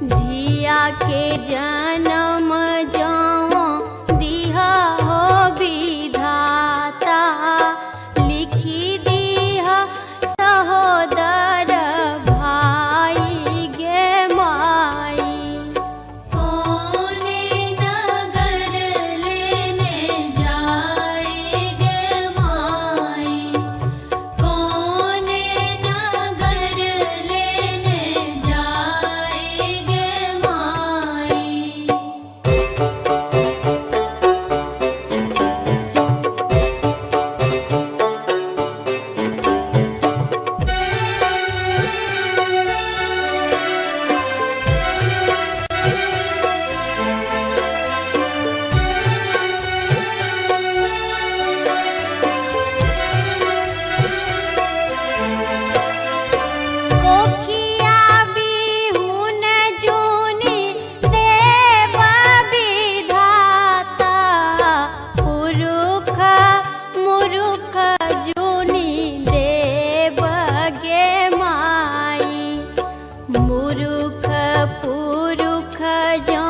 धिया के जन्म जौ दिहा हो विधाता, लिखी दिहा सहोदर भाई गे माई। कोने नगर लेने जाए गे माई, कोने नगर लेने जाए गे माई। कोखिया बिहुन जूनी देव विधाता, पुरुख मुरुख जूनी देव गे माई। मुरुख पुरुख जौ